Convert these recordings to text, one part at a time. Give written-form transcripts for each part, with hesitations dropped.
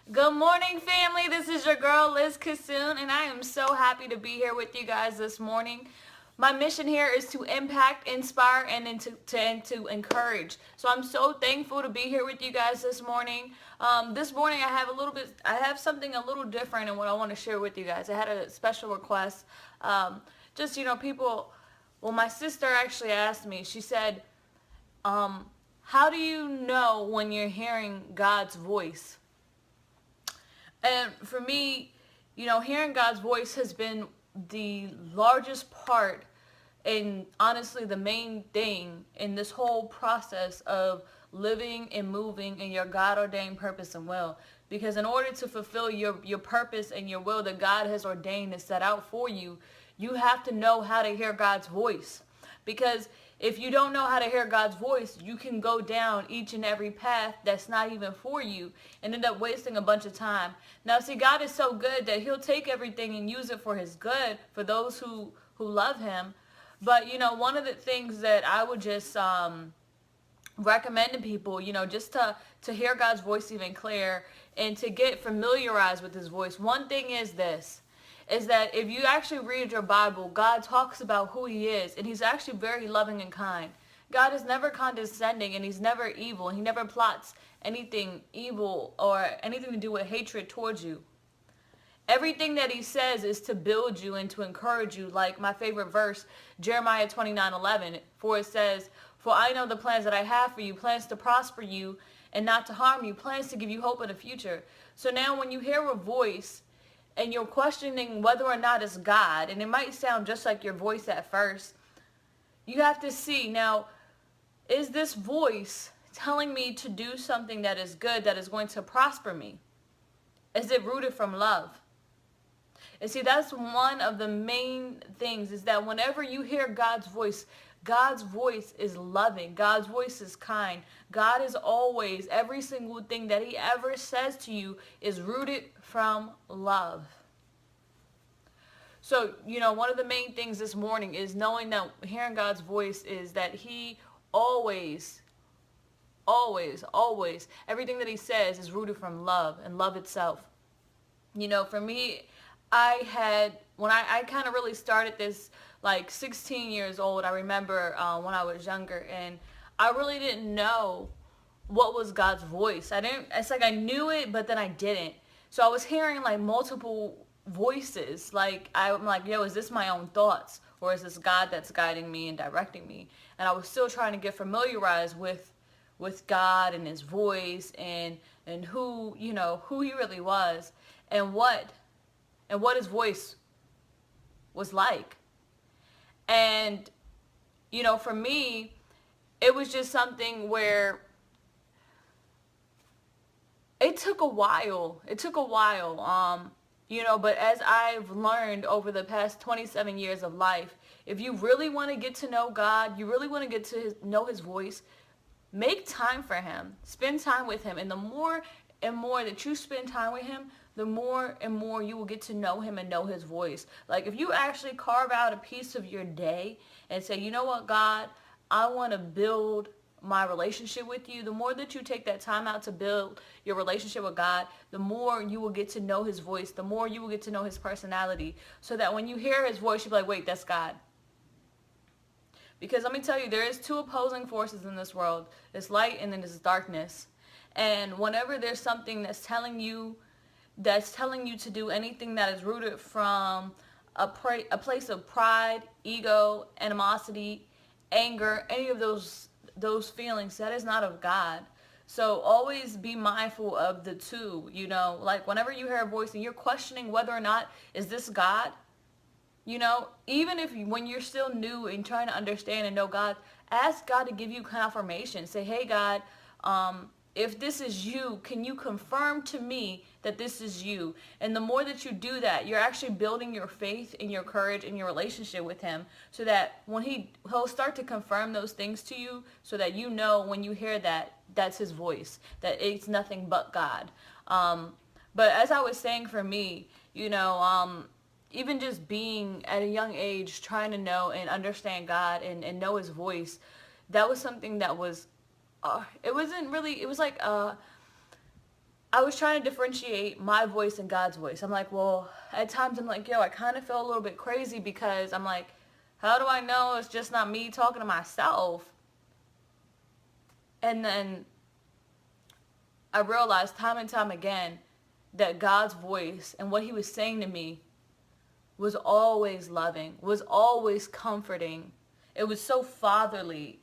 Good morning, family. This is your girl, Liz Kissoon, and I am so happy to be here with you guys this morning. My mission here is to impact, inspire, and to encourage. So I'm so thankful to be here with you guys this morning. This morning I have something a little different in what I want to share with you guys. I had a special request. Just, people, well, my sister actually asked me, she said, how do you know when you're hearing God's voice? And for me, hearing God's voice has been the largest part and honestly the main thing in this whole process of living and moving in your God ordained purpose and will. Because in order to fulfill your purpose and your will that God has ordained and set out for you, you have to know how to hear God's voice. Because if you don't know how to hear God's voice, you can go down each and every path that's not even for you and end up wasting a bunch of time. Now, see, God is so good that he'll take everything and use it for his good for those who love him. But, one of the things that I would just recommend to people, just to hear God's voice even clear and to get familiarized with his voice. One thing is this, is that if you actually read your Bible, God talks about who he is, and he's actually very loving and kind. God is never condescending, and he's never evil. He never plots anything evil or anything to do with hatred towards you. Everything that he says is to build you and to encourage you. Like my favorite verse, Jeremiah 29:11, for it says, "For I know the plans that I have for you, plans to prosper you and not to harm you, plans to give you hope in the future." So now when you hear a voice and you're questioning whether or not it's God, and it might sound just like your voice at first, you have to see, now, is this voice telling me to do something that is good, that is going to prosper me? Is it rooted from love? And see, that's one of the main things, is that whenever you hear God's voice is loving. God's voice is kind. God is always, every single thing that he ever says to you is rooted from love. So, one of the main things this morning is knowing that hearing God's voice is that he always, always, everything that he says is rooted from love and love itself. For me, when I kind of really started this, like 16 years old, I remember when I was younger, and I really didn't know what was God's voice. It's like I knew it, but then I didn't. So I was hearing like multiple voices. Like I'm like, yo, is this my own thoughts? Or is this God that's guiding me and directing me? And I was still trying to get familiarized with God and his voice and who he really was and what his voice was like. And, for me, it was just something where it took a while. But as I've learned over the past 27 years of life, if you really want to get to know God, you really want to get to know his voice, make time for him. Spend time with him. And the more and more that you spend time with him, the more and more you will get to know him and know his voice. Like if you actually carve out a piece of your day and say, you know what, God, I want to build my relationship with you. The more that you take that time out to build your relationship with God, the more you will get to know his voice, the more you will get to know his personality, so that when you hear his voice, you'll be like, wait, that's God. Because let me tell you, there is two opposing forces in this world. There's light and then there's darkness. And whenever there's something that's telling you to do anything that is rooted from a place of pride, ego, animosity, anger, any of those feelings, that is not of God. So always be mindful of the two, like whenever you hear a voice and you're questioning whether or not is this God, even when you're still new and trying to understand and know God, ask God to give you confirmation. Say, hey God, if this is you, can you confirm to me that this is you? And the more that you do that, you're actually building your faith and your courage and your relationship with him, so that when he'll start to confirm those things to you, so that when you hear that, that's his voice, that it's nothing but God. But as I was saying, for me, even just being at a young age, trying to know and understand God and know his voice, that was something that was, it wasn't really, it was like I was trying to differentiate my voice and God's voice. I'm like, well, at times I'm like, yo, I kind of feel a little bit crazy because I'm like, how do I know it's just not me talking to myself? And then I realized time and time again that God's voice and what he was saying to me was always loving, was always comforting. It was so fatherly.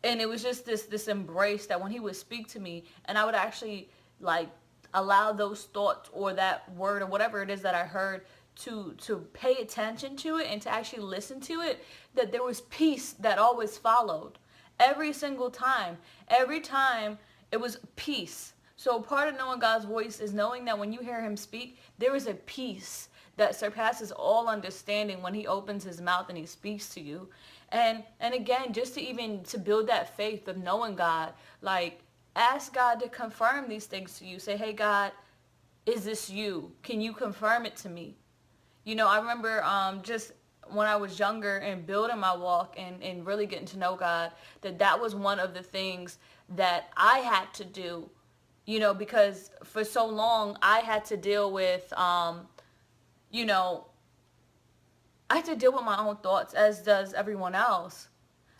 And it was just this embrace that when he would speak to me and I would actually like allow those thoughts or that word or whatever it is that I heard to pay attention to it and to actually listen to it, that there was peace that always followed. Every single time. Every time it was peace. So part of knowing God's voice is knowing that when you hear him speak, there is a peace that surpasses all understanding when he opens his mouth and he speaks to you. And again, just to build that faith of knowing God, like ask God to confirm these things to you. Say, hey God, is this you? Can you confirm it to me? You know, I remember just when I was younger and building my walk and really getting to know God, that was one of the things that I had to do, you know, because for so long I had to deal with, you know, I had to deal with my own thoughts, as does everyone else.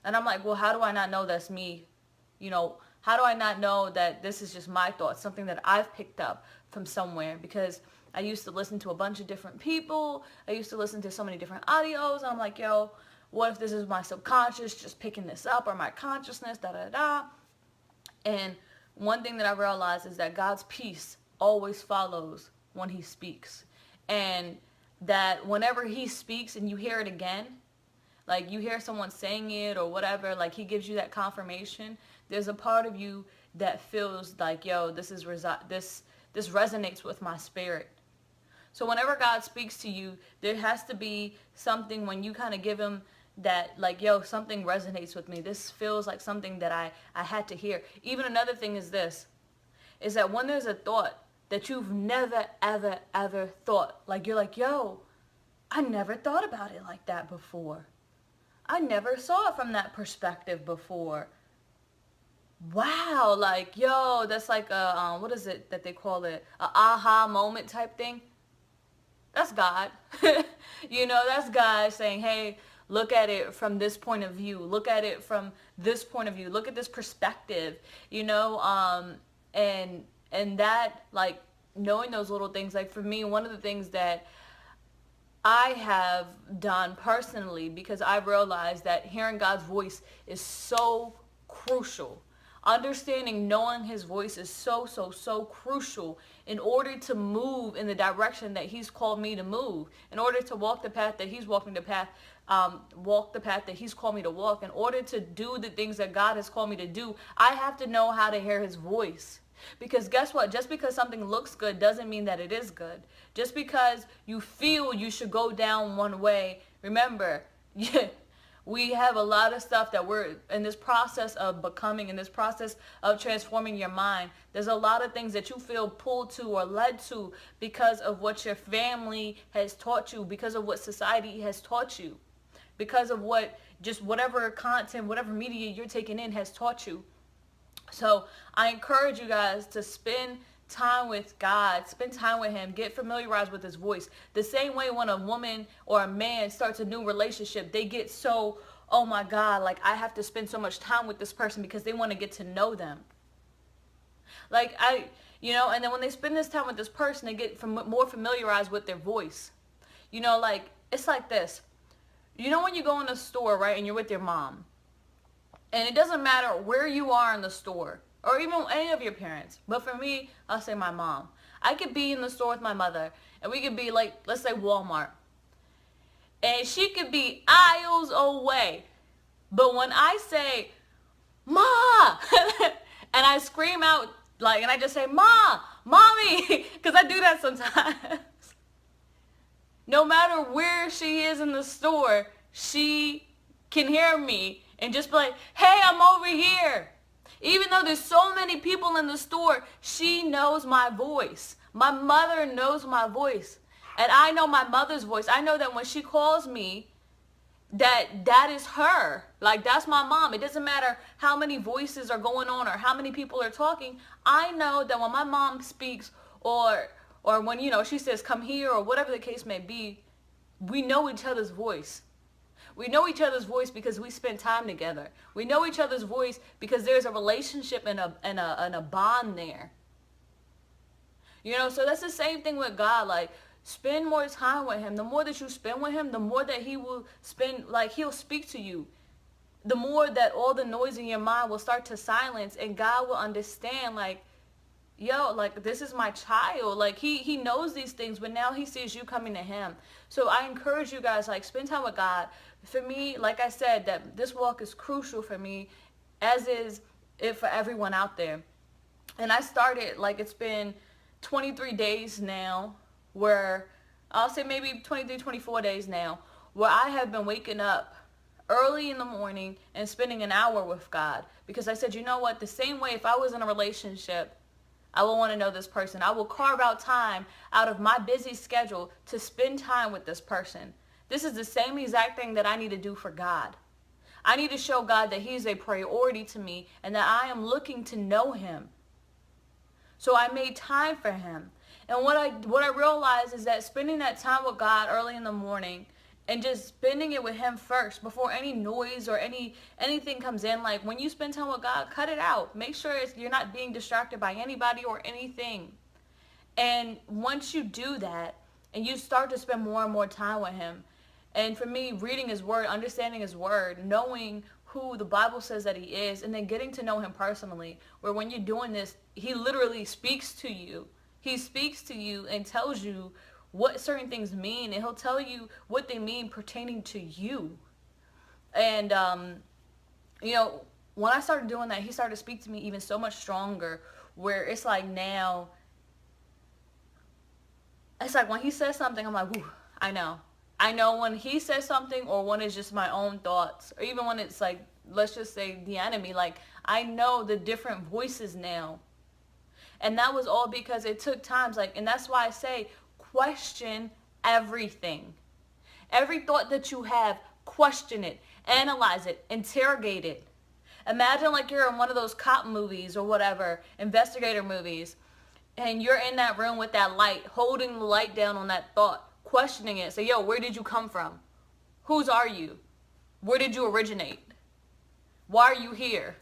And I'm like, well, how do I not know that's me? You know, how do I not know that this is just my thoughts, something that I've picked up from somewhere? Because I used to listen to a bunch of different people. I used to listen to so many different audios. And I'm like, yo, what if this is my subconscious just picking this up, or my consciousness, da-da-da? And one thing that I realized is that God's peace always follows when he speaks. And that whenever he speaks and you hear it again, like you hear someone saying it or whatever, like he gives you that confirmation, there's a part of you that feels like, yo, this resonates with my spirit. So whenever God speaks to you, there has to be something when you kind of give him that, like, yo, something resonates with me. This feels like something that I had to hear. Even another thing is this, is that when there's a thought that you've never, ever, ever thought, like you're like, yo, I never thought about it like that before. I never saw it from that perspective before. Wow, like, yo, that's like a, what is it that they call it? A aha moment type thing. That's God. You know, that's God saying, hey, look at it from this point of view. Look at it from this point of view. Look at this perspective, you know, and that, like, knowing those little things, like for me, one of the things that I have done personally, because I realized that hearing God's voice is so crucial. Understanding, knowing his voice is so, so, so crucial in order to move in the direction that he's called me to move, in order to walk the path that he's walking walk the path that he's called me to walk. In order to do the things that God has called me to do, I have to know how to hear his voice. Because guess what? Just because something looks good doesn't mean that it is good. Just because you feel you should go down one way, remember, we have a lot of stuff that we're in this process of becoming, in this process of transforming your mind. There's a lot of things that you feel pulled to or led to because of what your family has taught you, because of what society has taught you, because of what just whatever content, whatever media you're taking in has taught you. So I encourage you guys to spend time with God, spend time with him, get familiarized with his voice. The same way when a woman or a man starts a new relationship, they get so, oh my God, like I have to spend so much time with this person because they want to get to know them. Like and then when they spend this time with this person, they get more familiarized with their voice. You know, like it's like this. You know when you go in a store, right, and you're with your mom, and it doesn't matter where you are in the store, or even any of your parents. But for me, I'll say my mom. I could be in the store with my mother, and we could be like, let's say Walmart. And she could be aisles away. But when I say, Ma, and I scream out, like, and I just say, Ma, Mommy, because I do that sometimes. No matter where she is in the store, she can hear me and just be like, hey, I'm over here. Even though there's so many people in the store, she knows my voice. My mother knows my voice. And I know my mother's voice. I know that when she calls me, that is her. Like, that's my mom. It doesn't matter how many voices are going on or how many people are talking. I know that when my mom speaks, or when, you know, she says come here or whatever the case may be, we know each other's voice. We know each other's voice because we spend time together. We know each other's voice because there's a relationship and a bond there. You know, so that's the same thing with God. Like, spend more time with him. The more that you spend with him, the more that he will spend, like, he'll speak to you. The more that all the noise in your mind will start to silence, and God will understand, like, yo, like, this is my child. Like, he knows these things, but now he sees you coming to him. So I encourage you guys, like, spend time with God. For me, like I said, that this walk is crucial for me, as is it for everyone out there. And I started, like, it's been 23 days now, where I'll say maybe 23, 24 days now, where I have been waking up early in the morning and spending an hour with God. Because I said, you know what, the same way if I was in a relationship, I will want to know this person. I will carve out time out of my busy schedule to spend time with this person. This is the same exact thing that I need to do for God. I need to show God that he's a priority to me and that I am looking to know him. So I made time for him. And what I realized is that spending that time with God early in the morning and just spending it with him first before any noise or anything comes in. Like, when you spend time with God, cut it out. Make sure you're not being distracted by anybody or anything. And once you do that and you start to spend more and more time with him, and for me, reading his word, understanding his word, knowing who the Bible says that he is, and then getting to know him personally, where when you're doing this, he literally speaks to you. He speaks to you and tells you what certain things mean, and he'll tell you what they mean pertaining to you. And, you know, when I started doing that, he started to speak to me even so much stronger, where it's like now, it's like when he says something, I'm like, whoo, I know. I know when he says something, or when it's just my own thoughts, or even when it's like, let's just say the enemy, like, I know the different voices now. And that was all because it took times, like, and that's why I say, question everything. Every thought that you have, question it, analyze it, interrogate it. Imagine like you're in one of those cop movies or whatever, investigator movies, and you're in that room with that light, holding the light down on that thought, questioning it. Say, yo, where did you come from? Whose are you? Where did you originate? Why are you here?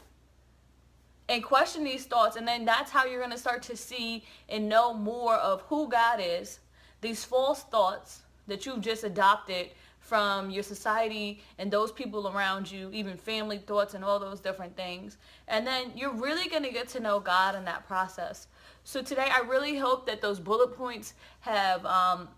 And question these thoughts, and then that's how you're going to start to see and know more of who God is. These false thoughts that you've just adopted from your society and those people around you, even family thoughts and all those different things. And then you're really going to get to know God in that process. So today, I really hope that those bullet points have,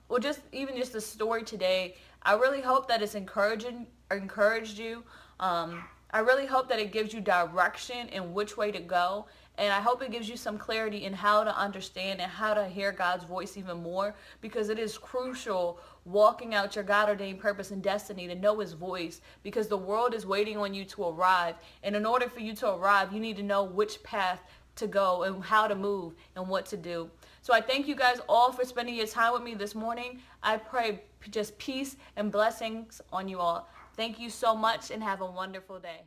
or just even just the story today, I really hope that it's encouraged you. I really hope that it gives you direction in which way to go. And I hope it gives you some clarity in how to understand and how to hear God's voice even more, because it is crucial walking out your God-ordained purpose and destiny to know his voice, because the world is waiting on you to arrive. And in order for you to arrive, you need to know which path to go and how to move and what to do. So I thank you guys all for spending your time with me this morning. I pray just peace and blessings on you all. Thank you so much and have a wonderful day.